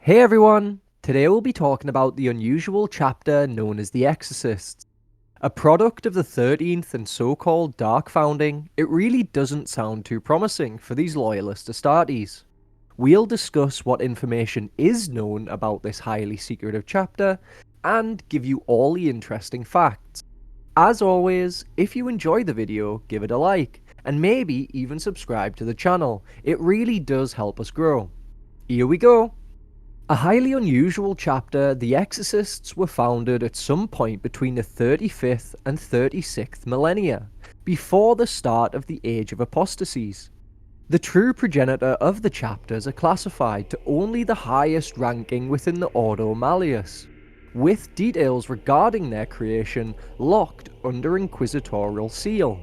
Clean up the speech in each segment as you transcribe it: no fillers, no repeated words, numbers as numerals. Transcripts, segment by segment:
Hey everyone! Today we'll be talking about the unusual chapter known as the Exorcists. A product of the 13th and so-called Dark Founding, it really doesn't sound too promising for these loyalist Astartes. We'll discuss what information is known about this highly secretive chapter, and give you all the interesting facts. As always, if you enjoy the video, give it a like, and maybe even subscribe to the channel. It really does help us grow. Here we go! A highly unusual chapter, the Exorcists were founded at some point between the 35th and 36th millennia, before the start of the Age of Apostasies. The true progenitor of the chapters are classified to only the highest ranking within the Ordo Malleus, with details regarding their creation locked under inquisitorial seal.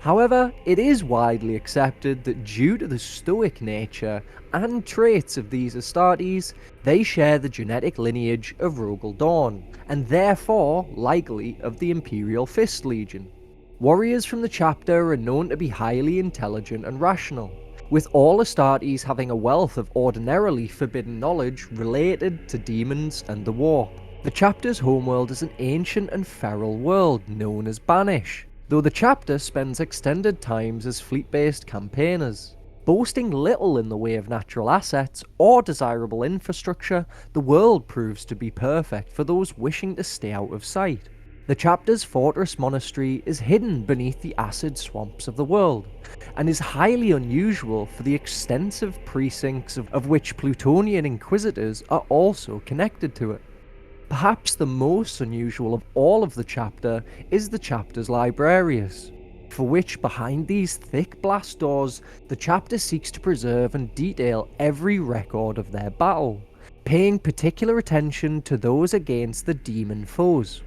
However, it is widely accepted that due to the stoic nature and traits of these Astartes, they share the genetic lineage of Rogel Dawn, and therefore likely of the Imperial Fist Legion. Warriors from the chapter are known to be highly intelligent and rational, with all Astartes having a wealth of ordinarily forbidden knowledge related to demons and the warp. The chapter's homeworld is an ancient and feral world known as Banish, though the chapter spends extended times as fleet-based campaigners. Boasting little in the way of natural assets or desirable infrastructure, the world proves to be perfect for those wishing to stay out of sight. The chapter's fortress monastery is hidden beneath the acid swamps of the world, and is highly unusual for the extensive precincts of which Plutonian inquisitors are also connected to it. Perhaps the most unusual of all of the chapter is the chapter's librarius, for which behind these thick blast doors the chapter seeks to preserve and detail every record of their battle, paying particular attention to those against the demon foes.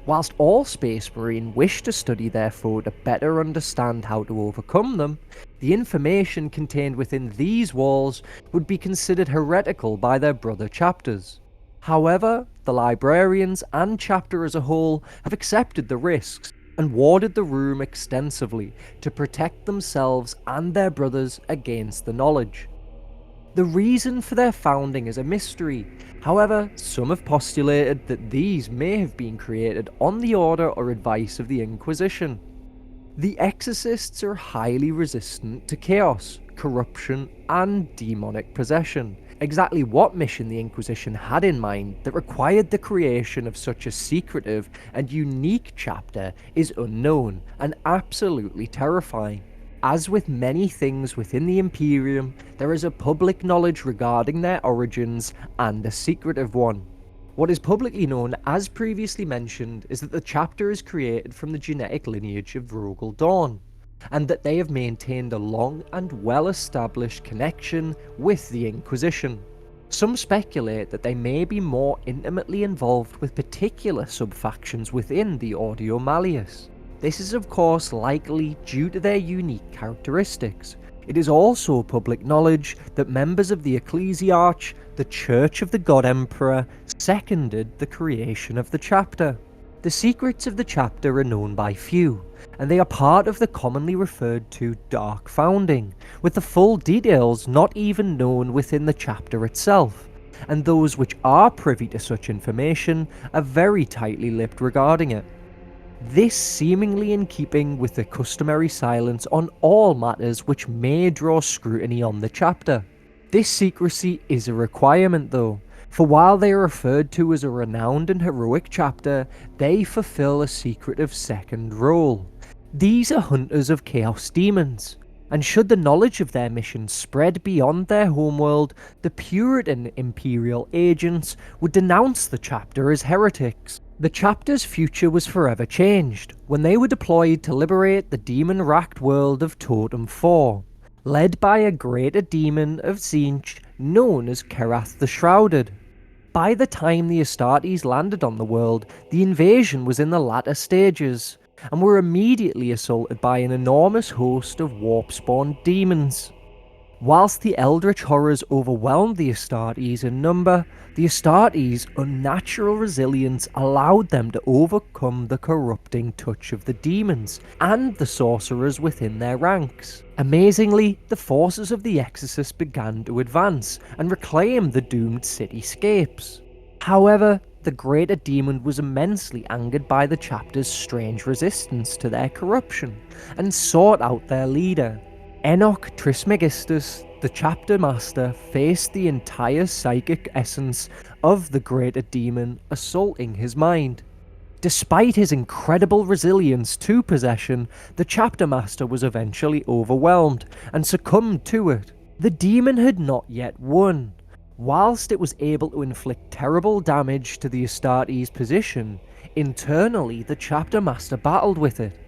Whilst all Space Marine wish to study their foe to better understand how to overcome them, the information contained within these walls would be considered heretical by their brother chapters. However, the librarians and chapter as a whole have accepted the risks and warded the room extensively to protect themselves and their brothers against the knowledge. The reason for their founding is a mystery. However, some have postulated that these may have been created on the order or advice of the Inquisition. The Exorcists are highly resistant to chaos, corruption, and demonic possession. Exactly what mission the Inquisition had in mind that required the creation of such a secretive and unique chapter is unknown and absolutely terrifying. As with many things within the Imperium, there is a public knowledge regarding their origins and a secretive one. What is publicly known, as previously mentioned, is that the chapter is created from the genetic lineage of Rogel Dawn, and that they have maintained a long and well-established connection with the Inquisition. Some speculate that they may be more intimately involved with particular sub-factions within the Ordo Malleus. This is of course likely due to their unique characteristics. It is also public knowledge that members of the Ecclesiarch, the Church of the God Emperor, seconded the creation of the chapter. The secrets of the chapter are known by few, and they are part of the commonly referred to Dark Founding, with the full details not even known within the chapter itself, and those which are privy to such information are very tightly lipped regarding it. This seemingly in keeping with the customary silence on all matters which may draw scrutiny on the chapter. This secrecy is a requirement though, for while they are referred to as a renowned and heroic chapter, they fulfill a secretive second role. These are hunters of chaos demons, and should the knowledge of their mission spread beyond their homeworld, the Puritan Imperial agents would denounce the chapter as heretics. The chapter's future was forever changed when they were deployed to liberate the demon-racked world of Totem 4, led by a greater demon of Tzeentch known as Kerath the Shrouded. By the time the Astartes landed on the world, the invasion was in the latter stages, and were immediately assaulted by an enormous host of warp-spawned demons. Whilst the eldritch horrors overwhelmed the Astartes in number, the Astartes' unnatural resilience allowed them to overcome the corrupting touch of the demons and the sorcerers within their ranks. Amazingly, the forces of the Exorcists began to advance and reclaim the doomed cityscapes. However, the greater demon was immensely angered by the chapter's strange resistance to their corruption and sought out their leader. Enoch Trismegistus, the chapter master, faced the entire psychic essence of the greater demon assaulting his mind. Despite his incredible resilience to possession, the chapter master was eventually overwhelmed and succumbed to it. The demon had not yet won. Whilst it was able to inflict terrible damage to the Astartes' position, internally the chapter master battled with it.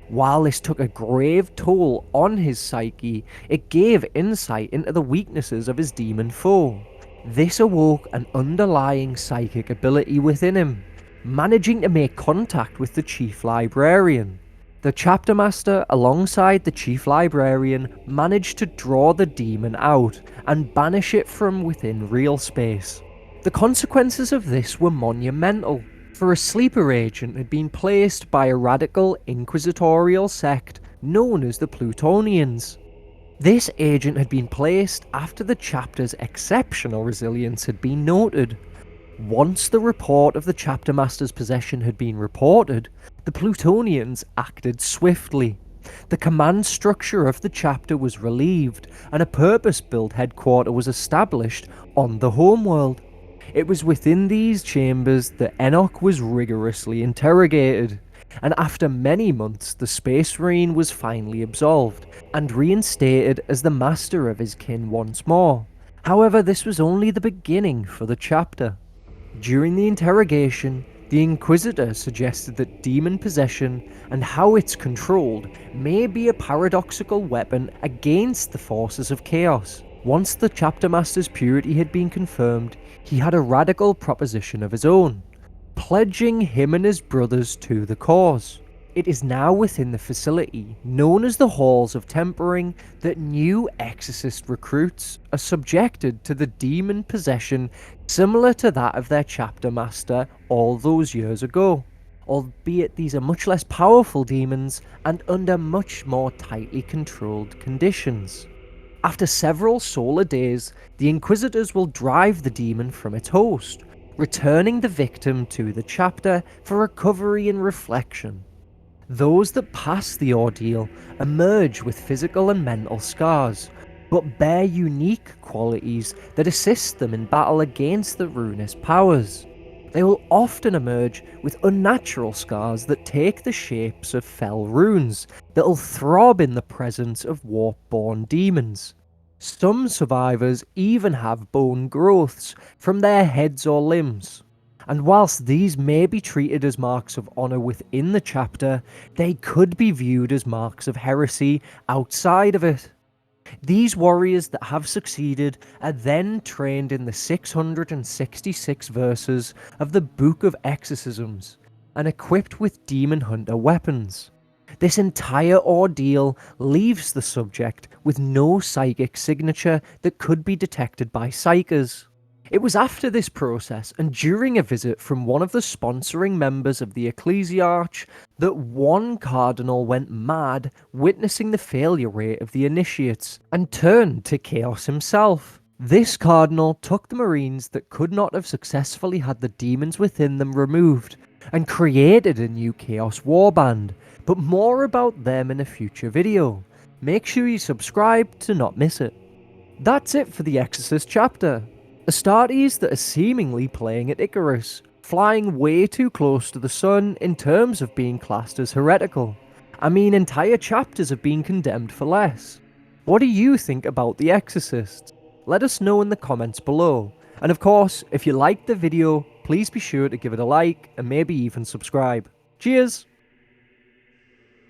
While this took a grave toll on his psyche, it gave insight into the weaknesses of his demon foe. This awoke an underlying psychic ability within him, managing to make contact with the chief librarian. The chapter master, alongside the chief librarian, managed to draw the demon out and banish it from within real space. The consequences of this were monumental, for a sleeper agent had been placed by a radical inquisitorial sect known as the Plutonians. This agent had been placed after the chapter's exceptional resilience had been noted. Once the report of the chapter master's possession had been reported, the Plutonians acted swiftly. The command structure of the chapter was relieved, and a purpose-built headquarter was established on the homeworld. It was within these chambers that Enoch was rigorously interrogated, and after many months the Space Marine was finally absolved and reinstated as the master of his kin once more. However, this was only the beginning for the chapter. During the interrogation, the Inquisitor suggested that demon possession and how it's controlled may be a paradoxical weapon against the forces of chaos. Once the chapter master's purity had been confirmed, he had a radical proposition of his own, pledging him and his brothers to the cause. It is now within the facility, known as the Halls of Tempering, that new Exorcist recruits are subjected to the demon possession similar to that of their chapter master all those years ago, albeit these are much less powerful demons and under much more tightly controlled conditions. After several solar days, the Inquisitors will drive the demon from its host, returning the victim to the chapter for recovery and reflection. Those that pass the ordeal emerge with physical and mental scars, but bear unique qualities that assist them in battle against the ruinous powers. They will often emerge with unnatural scars that take the shapes of fell runes that'll throb in the presence of warp-born demons. Some survivors even have bone growths from their heads or limbs. And whilst these may be treated as marks of honour within the chapter, they could be viewed as marks of heresy outside of it. These warriors that have succeeded are then trained in the 666 verses of the Book of Exorcisms and equipped with demon hunter weapons. This entire ordeal leaves the subject with no psychic signature that could be detected by psychers. It was after this process and during a visit from one of the sponsoring members of the Ecclesiarch that one cardinal went mad witnessing the failure rate of the initiates and turned to chaos himself. This cardinal took the Marines that could not have successfully had the demons within them removed and created a new Chaos Warband, but more about them in a future video. Make sure you subscribe to not miss it. That's it for the Exorcist chapter. Astartes that are seemingly playing at Icarus, flying way too close to the sun in terms of being classed as heretical. I mean, entire chapters have been condemned for less. What do you think about the Exorcists? Let us know in the comments below. And of course, if you liked the video, please be sure to give it a like and maybe even subscribe. Cheers!